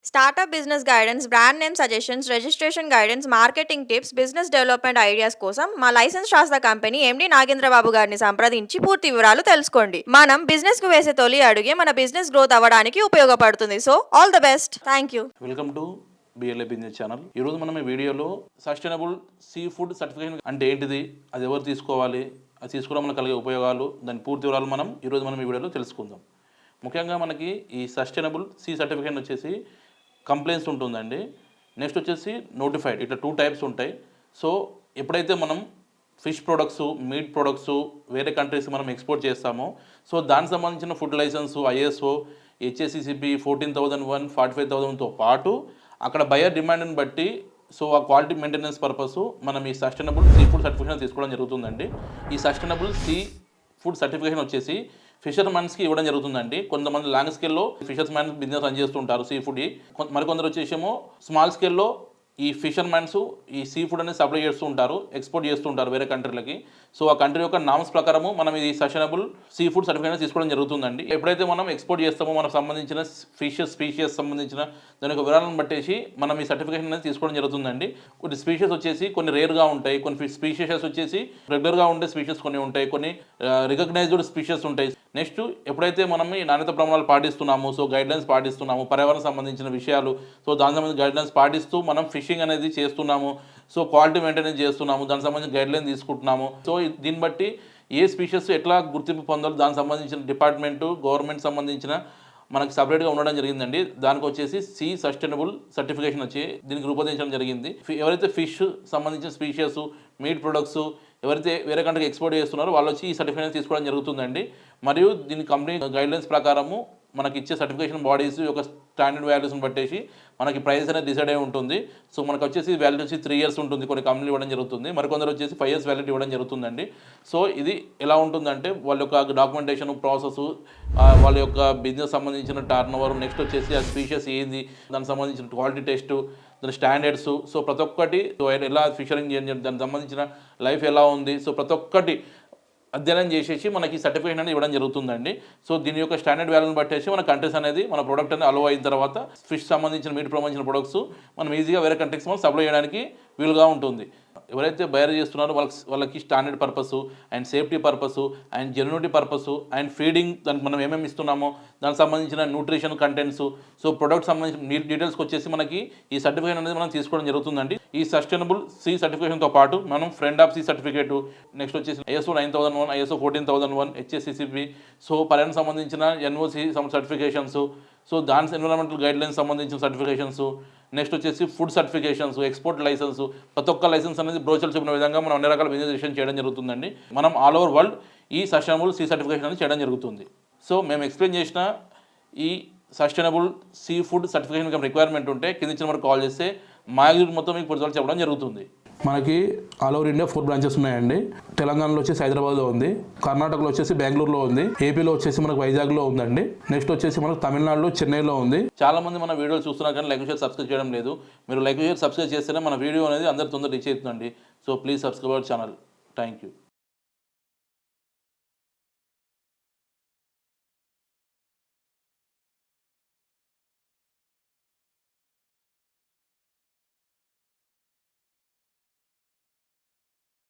Startup business guidance, brand name suggestions, registration guidance, marketing tips, business development ideas కోసం మా licence శాస్త్ర company MD Nagendra Babu గారిని సంప్రదించి పూర్తి వివరాలు తెలుసుకోండి. మనం బిజినెస్ కు వేసే తొలి అడుగే మన బిజినెస్ గ్రోత్ అవ్వడానికి ఉపయోగపడుతుంది. So all the best. Thank you. Welcome to BLA business channel. ఈరోజు మనం ఈ వీడియోలో సస్టైనబుల్ సీ ఫుడ్ సర్టిఫికేషన్ అంటే ఏంటిది, అది ఎవరు తీసుకోవాలి, అది తీసుకోవడం వల్ల కలిగే ఉపయోగాలు, దాని పూర్తి వివరాలు ఈరోజు మనం ఈ వీడియోలో తెలుసుకుందాం. ముఖ్యంగా మనకి ఈ సస్టైనబుల్ సీ సర్టిఫికేషన్ వచ్చేసి కంప్లైంట్స్ ఉంటుందండి. నెక్స్ట్ వచ్చేసి నోటిఫైడ్, ఇట్లా 2 టైప్స్ ఉంటాయి. సో ఎప్పుడైతే మనం ఫిష్ ప్రొడక్ట్స్, మీట్ ప్రొడక్ట్స్ వేరే కంట్రీస్కి మనం ఎక్స్పోర్ట్ చేస్తామో, సో దానికి సంబంధించిన ఫుడ్ లైసెన్సు, ఐఎస్ఓ, హెచ్ఏసిసిపి 14,001, 45,000తో పాటు అక్కడ బయర్ డిమాండ్ని బట్టి సో ఆ క్వాలిటీ మెయింటెనెన్స్ పర్పస్ మనం ఈ సస్టైనబుల్ సీ ఫుడ్ సర్టిఫికేషన్ తీసుకోవడం జరుగుతుందండి. ఈ సస్టైనబుల్ సీ ఫుడ్ సర్టిఫికేషన్ వచ్చేసి ఫిషర్ మ్యాన్స్కి ఇవ్వడం జరుగుతుందండి. కొంతమంది లాంగ్ స్కేల్లో ఫిషర్స్ మ్యాన్స్ బిజినెస్ రన్ చేస్తుంటారు సీ ఫుడ్. మరికొందరు వచ్చేసేమో స్మాల్ స్కేల్లో ఈ ఫిషర్ మ్యాన్స్ ఈ సీ ఫుడ్ అనేది సప్లై చేస్తూ ఉంటారు, ఎక్స్పోర్ట్ చేస్తూ ఉంటారు వేరే కంట్రీలకి. సో ఆ కంట్రీ యొక్క నామ్స్ ప్రకారము మనం ఇది సస్టైనబుల్ సీ ఫుడ్ సర్టిఫికేట్ తీసుకోవడం జరుగుతుందండి. ఎప్పుడైతే మనం ఎక్స్పోర్ట్ చేస్తామో మనకు సంబంధించిన ఫిషెస్ స్పీషియస్ సంబంధించిన దాని యొక్క వివరాలను బట్టేసి మనం ఈ సర్టిఫికేషన్ అనేది తీసుకోవడం జరుగుతుందండి. కొన్ని స్పీషియస్ వచ్చేసి కొన్ని రేర్గా ఉంటాయి, కొన్ని స్పీషియస్ వచ్చేసి రెగ్యులర్గా ఉండే స్పీషియస్ కొన్ని ఉంటాయి, కొన్ని రికగ్నైజ్డ్ స్పీషియస్ ఉంటాయి. నెక్స్ట్ ఎప్పుడైతే మనం ఈ నాణ్యత ప్రమాణాలు పాటిస్తున్నాము, సో గైడ్లైన్స్ పాటిస్తున్నాము, పర్యావరణ సంబంధించిన విషయాలు, సో దానికి సంబంధించిన గైడ్లైన్స్ పాటిస్తూ మనం ఫిషింగ్ అనేది చేస్తున్నాము, సో క్వాలిటీ మెయింటెనెన్స్ చేస్తున్నాము, దానికి సంబంధించిన గైడ్లైన్ తీసుకుంటున్నాము. సో దీన్ని బట్టి ఏ స్పీషియస్ ఎట్లా గుర్తింపు పొందాలో దానికి సంబంధించిన డిపార్ట్మెంటు, గవర్నమెంట్ సంబంధించిన మనకి సపరేట్గా ఉండడం జరిగిందండి. దానికి వచ్చేసి సీ సస్టైనబుల్ సర్టిఫికేషన్ వచ్చి దీనికి రూపొందించడం జరిగింది. ఎవరైతే ఫిష్ సంబంధించిన స్పీషియస్, మీట్ ప్రొడక్ట్స్ ఎవరైతే వేరే కంట్రీకి ఎక్స్పోర్ట్ చేస్తున్నారో వాళ్ళు వచ్చి ఈ సర్టిఫికేషన్ తీసుకోవడం జరుగుతుందండి. మరియు దీని కంపెనీ గైడ్లైన్స్ ప్రకారము మనకి ఇచ్చే సర్టిఫికేషన్ బాడీస్ యొక్క స్టాండర్డ్ వాల్యూస్ని బట్టేసి మనకి ప్రైస్ అనేది డిసైడ్ అయి ఉంటుంది. సో మనకు వచ్చేసి వ్యాలిడిటీ వచ్చి 3 years ఉంటుంది, కొన్ని కంపెనీలు ఇవ్వడం జరుగుతుంది, మరికొందరు వచ్చేసి 5 years వ్యాలిడిటీ ఇవ్వడం జరుగుతుందండి. సో ఇది ఎలా ఉంటుందంటే వాళ్ళ యొక్క డాక్యుమెంటేషన్ ప్రాసెస్, వాళ్ళ యొక్క బిజినెస్ సంబంధించిన టర్న్ ఓవర్, నెక్స్ట్ వచ్చేసి ఆ స్పీషియస్ ఏంది, దానికి సంబంధించిన క్వాలిటీ టెస్ట్, దాని స్టాండర్డ్స్, సో ప్రతి ఒక్కటి ఎలా ఫిషరింగ్ చేయాలి, దానికి సంబంధించిన లైఫ్ ఎలా ఉంది, సో ప్రతి ఒక్కటి అధ్యయనం చేసేసి మనకి సర్టిఫికేషన్ అనేది ఇవ్వడం జరుగుతుందండి. సో దీని యొక్క స్టాండర్డ్ వాల్యూని బట్టేసి మన కంట్రీస్ అనేది మన ప్రోడక్ట్ అనేది అలవ్ అయిన తర్వాత ఫిష్ సంబంధించిన మీట్ సంబంధించిన ప్రొడక్ట్స్ మనం ఈజీగా వేరే కంట్రీస్ మనం సప్లై చేయడానికి వీలుగా ఉంటుంది. ఎవరైతే బయర్ చేస్తున్నారో వాళ్ళకి standard purpose and safety purpose and genuinity purpose and feeding, దానికి మనం ఏమేమి ఇస్తున్నామో దానికి సంబంధించిన న్యూట్రిషన్ కంటెంట్స్, సో ప్రొడక్ట్ సంబంధించిన డీటెయిల్స్కి వచ్చేసి మనకి ఈ సర్టిఫికేషన్ అనేది మనం తీసుకోవడం జరుగుతుందండి. ఈ సస్టైనబుల్ సీ సర్టిఫికేషన్తో పాటు మనం friend of C certificate, next వచ్చేసి ISO 9001, ISO 14,001, HACCP, సో పర్యావరణ సంబంధించిన NOC సర్టిఫికేషన్స్, సో దాని ఎన్విరాన్మెంటల్ గైడ్లైన్స్ సంబంధించిన సర్టిఫికేషన్స్, నెక్స్ట్ వచ్చేసి ఫుడ్ సర్టిఫికేషన్స్, ఎక్స్పోర్ట్ లైసెన్స్, ప్రతి ఒక్క లైసెన్స్ అనేది బ్రోచర్లు చెప్పిన విధంగా మనం అన్ని రకాల బిజినెస్ చేయడం జరుగుతుందండి. మనం ఆల్ ఓవర్ వరల్డ్ ఈ సస్టైనబుల్ సీ సర్టిఫికేషన్ అనేది చేయడం జరుగుతుంది. సో మేము ఎక్స్ప్లెయిన్ చేసిన ఈ sustainable sea food certification requirement ఉంటే కింద ఇచ్చిన వరకు కాల్ చేస్తే మా మొత్తం మీకు రిజల్ట్ చెప్పడం జరుగుతుంది. మనకి ఆల్ ఓవర్ ఇండియా 4 బ్రాంచెస్ ఉన్నాయండి. తెలంగాణలో వచ్చేసి హైదరాబాద్లో ఉంది, కర్ణాటకలో వచ్చేసి బెంగళూరులో ఉంది, ఏపీలో వచ్చేసి మనకు వైజాగ్లో ఉందండి, నెక్స్ట్ వచ్చేసి మనకు తమిళనాడులో చెన్నైలో ఉంది. చాలా మంది మన వీడియోలు చూస్తున్నారు కానీ లైక్ షేర్ సబ్స్క్రైబ్ చేయడం లేదు. మీరు లైక్ షేర్ సబ్స్క్రైబ్ చేస్తేనే మన వీడియో అనేది అందరి తొందరగా రీచ్ అవుతుందండి. So please subscribe our channel. Thank you.